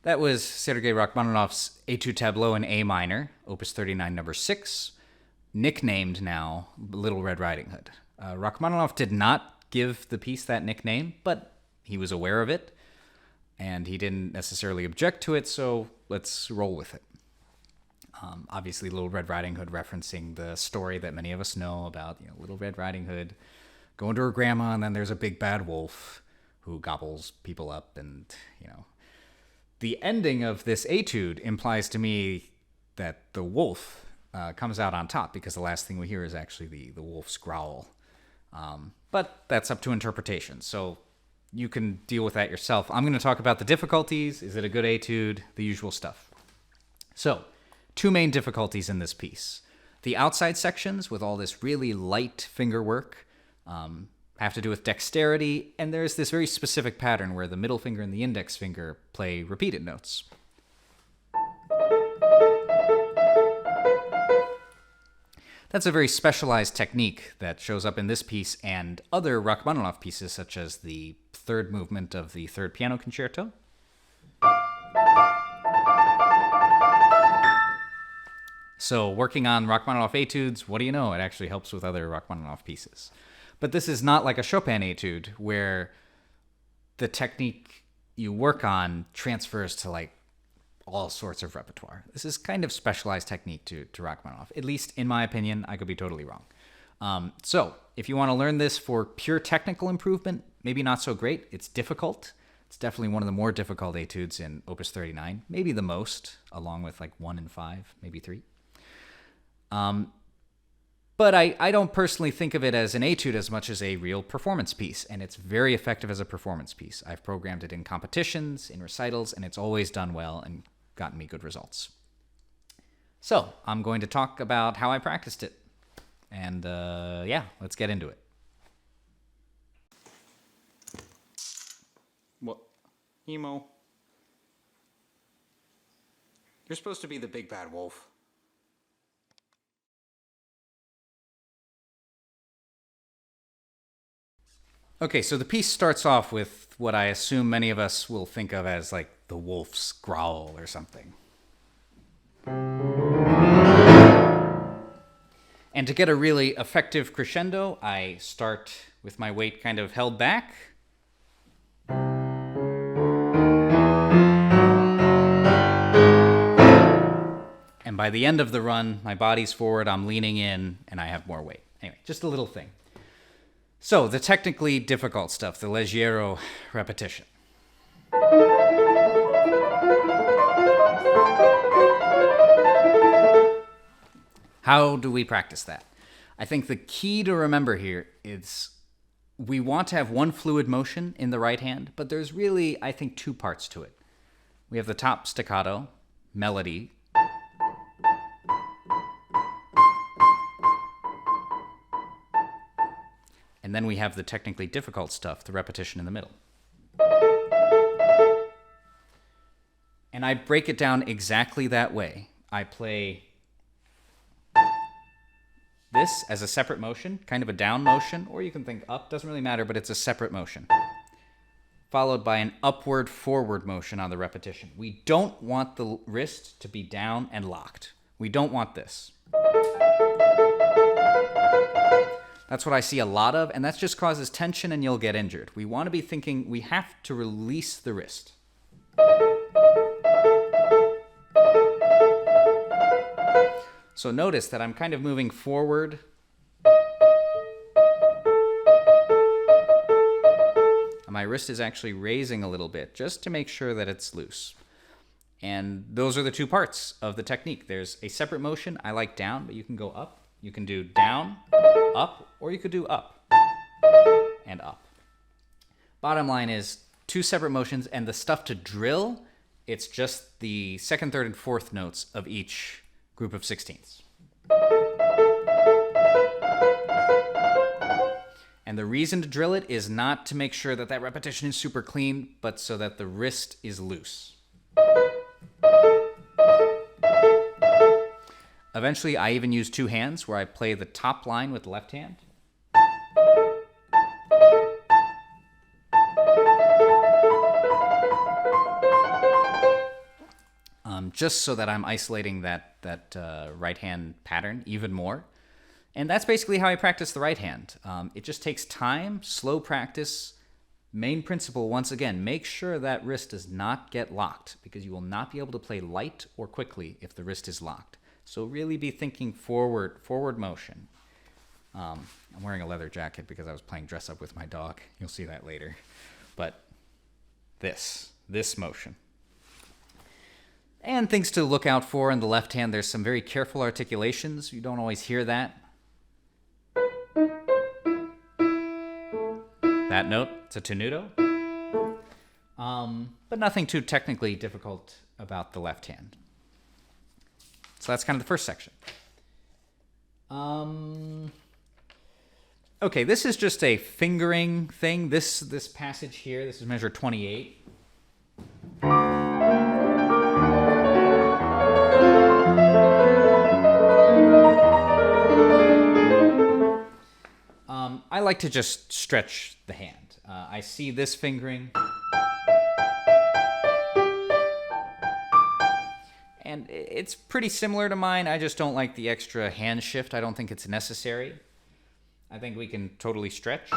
That was Sergei Rachmaninoff's Etude Tableau in A minor, Opus 39, number 6, nicknamed now Little Red Riding Hood. Rachmaninoff did not give the piece that nickname, but he was aware of it, and he didn't necessarily object to it, so let's roll with it. Obviously, Little Red Riding Hood referencing the story that many of us know about, Little Red Riding Hood going to her grandma, and then there's a big bad wolf who gobbles people up, and, The ending of this etude implies to me that the wolf comes out on top, because the last thing we hear is actually the wolf's growl. But that's up to interpretation, so you can deal with that yourself. I'm going to talk about the difficulties. Is it a good etude? The usual stuff. So, two main difficulties in this piece. The outside sections, with all this really light finger work, have to do with dexterity, and there's this very specific pattern where the middle finger and the index finger play repeated notes. That's a very specialized technique that shows up in this piece and other Rachmaninoff pieces, such as the third movement of the Third Piano Concerto. So working on Rachmaninoff etudes, what do you know? It actually helps with other Rachmaninoff pieces. But this is not like a Chopin etude where the technique you work on transfers to all sorts of repertoire. This is kind of specialized technique to Rachmaninoff, at least in my opinion. I could be totally wrong. So if you want to learn this for pure technical improvement, maybe not so great. It's difficult. It's definitely one of the more difficult etudes in Opus 39, maybe the most, along with 1 and 5, maybe 3. But I don't personally think of it as an etude as much as a real performance piece, and it's very effective as a performance piece. I've programmed it in competitions, in recitals, and it's always done well and gotten me good results. So I'm going to talk about how I practiced it, and let's get into it. What? Emo? You're supposed to be the big bad wolf. Okay, so the piece starts off with what I assume many of us will think of as the wolf's growl or something. And to get a really effective crescendo, I start with my weight kind of held back. And by the end of the run, my body's forward, I'm leaning in, and I have more weight. Anyway, just a little thing. So, the technically difficult stuff, the leggero repetition. How do we practice that? I think the key to remember here is we want to have one fluid motion in the right hand, but there's really, I think, two parts to it. We have the top staccato, melody, and then we have the technically difficult stuff, the repetition in the middle. And I break it down exactly that way. I play this as a separate motion, kind of a down motion, or you can think up, doesn't really matter, but it's a separate motion, followed by an upward-forward motion on the repetition. We don't want the wrist to be down and locked. We don't want this. That's what I see a lot of, and that just causes tension and you'll get injured. We want to be thinking we have to release the wrist. So notice that I'm kind of moving forward. My wrist is actually raising a little bit just to make sure that it's loose. And those are the two parts of the technique. There's a separate motion. I like down, but you can go up. You can do down, up, or you could do up and up. Bottom line is two separate motions, and the stuff to drill, it's just the second, third, and fourth notes of each group of 16ths. And the reason to drill it is not to make sure that that repetition is super clean, but so that the wrist is loose. Eventually, I even use two hands where I play the top line with the left hand. just so that I'm isolating that right hand pattern even more. And that's basically how I practice the right hand. It just takes time, slow practice. Main principle, once again, make sure that wrist does not get locked, because you will not be able to play light or quickly if the wrist is locked. So really be thinking forward motion. I'm wearing a leather jacket because I was playing dress up with my dog. You'll see that later. But this motion. And things to look out for in the left hand, there's some very careful articulations. You don't always hear that. That note, it's a tenuto. But nothing too technically difficult about the left hand. So that's kind of the first section. Okay, this is just a fingering thing. This passage here, this is measure 28. I like to just stretch the hand. I see this fingering, and it's pretty similar to mine. I just don't like the extra hand shift. I don't think it's necessary. I think we can totally stretch.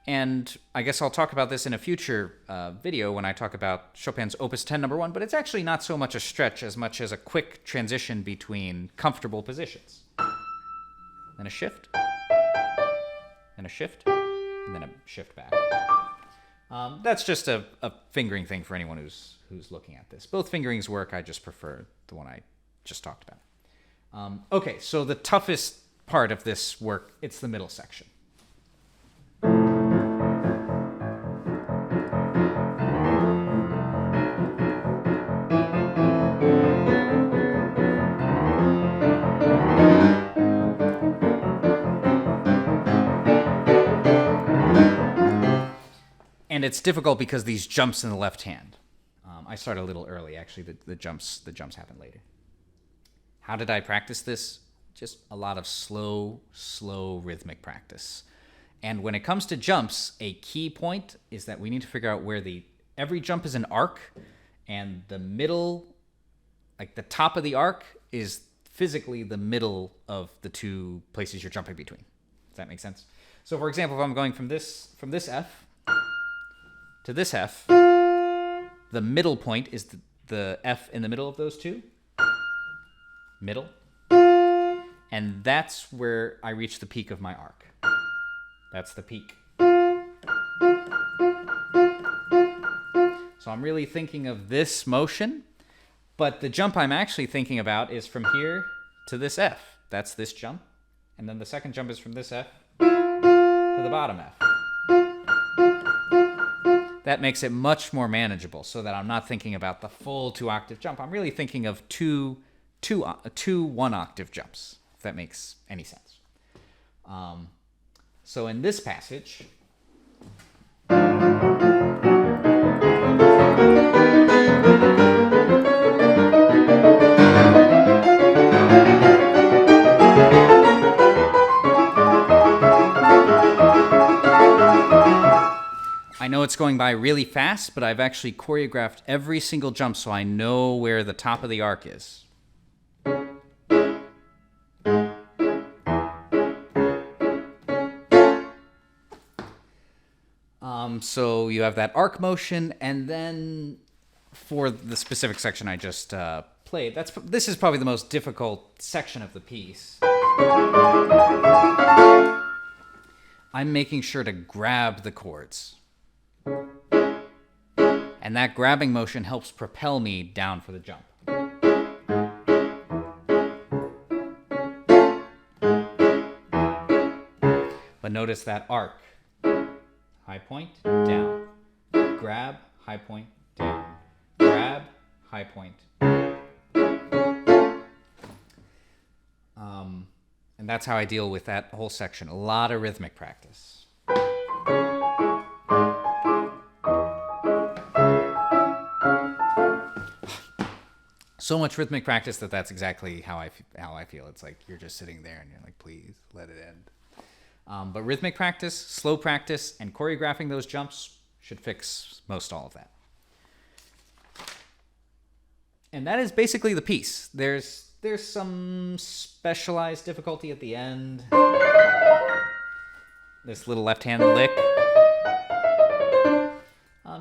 And I guess I'll talk about this in a future video when I talk about Chopin's Opus 10 No. 1, but it's actually not so much a stretch as much as a quick transition between comfortable positions. Then a shift, and a shift, and then a shift back. That's just a fingering thing for anyone who's looking at this. Both fingerings work, I just prefer the one I just talked about. Okay, so the toughest part of this work, it's the middle section. And it's difficult because these jumps in the left hand. I start a little early, actually. The jumps happen later. How did I practice this? Just a lot of slow rhythmic practice. And when it comes to jumps, a key point is that we need to figure out where every jump is an arc, and the middle, like the top of the arc, is physically the middle of the two places you're jumping between. Does that make sense? So for example, if I'm going from this F to this F, the middle point is the F in the middle of those two. Middle. And that's where I reach the peak of my arc. That's the peak. So I'm really thinking of this motion, but the jump I'm actually thinking about is from here to this F. That's this jump. And then the second jump is from this F to the bottom F. That makes it much more manageable, so that I'm not thinking about the full 2-octave jump. I'm really thinking of two 1-octave jumps, if that makes any sense. So in this passage, I know it's going by really fast, but I've actually choreographed every single jump so I know where the top of the arc is. So you have that arc motion, and then for the specific section I just played, this is probably the most difficult section of the piece. I'm making sure to grab the chords. And that grabbing motion helps propel me down for the jump. But notice that arc. High point, down. Grab, high point, down. Grab, high point. And that's how I deal with that whole section. A lot of rhythmic practice. So much rhythmic practice that's exactly how I feel. It's like you're just sitting there and you're like, please let it end. But rhythmic practice, slow practice, and choreographing those jumps Should fix most all of that. And that is basically the piece. There's some specialized difficulty at the end. This little left-hand lick.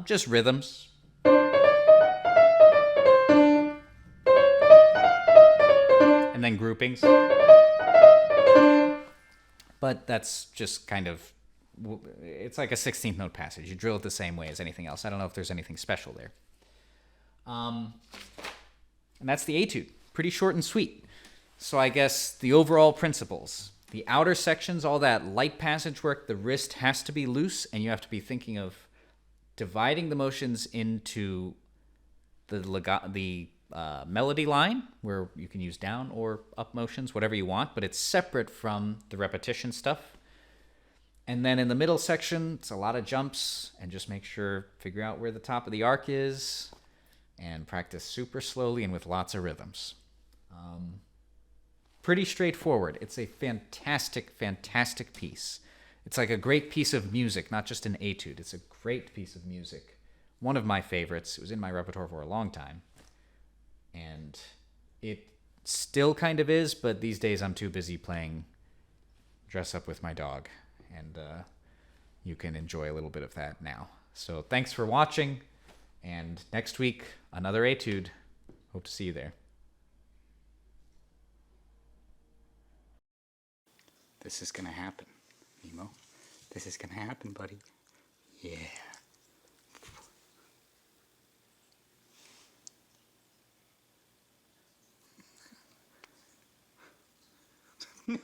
Just rhythms. And then groupings. But that's just kind of, it's like a 16th note passage. You drill it the same way as anything else. I don't know if there's anything special there. And that's the etude. Pretty short and sweet. So I guess the overall principles. The outer sections, all that light passage work, the wrist has to be loose, and you have to be thinking of dividing the motions into the melody line, where you can use down or up motions, whatever you want, but it's separate from the repetition stuff. And then in the middle section, it's a lot of jumps, and just figure out where the top of the arc is, and practice super slowly and with lots of rhythms. Pretty straightforward. It's a fantastic, fantastic piece. It's like a great piece of music, not just an etude. It's a great piece of music. One of my favorites. It was in my repertoire for a long time. And it still kind of is, but these days I'm too busy playing Dress Up With My Dog. And you can enjoy a little bit of that now. So thanks for watching. And next week, another etude. Hope to see you there. This is going to happen, Nemo. This is going to happen, buddy. Yeah. No.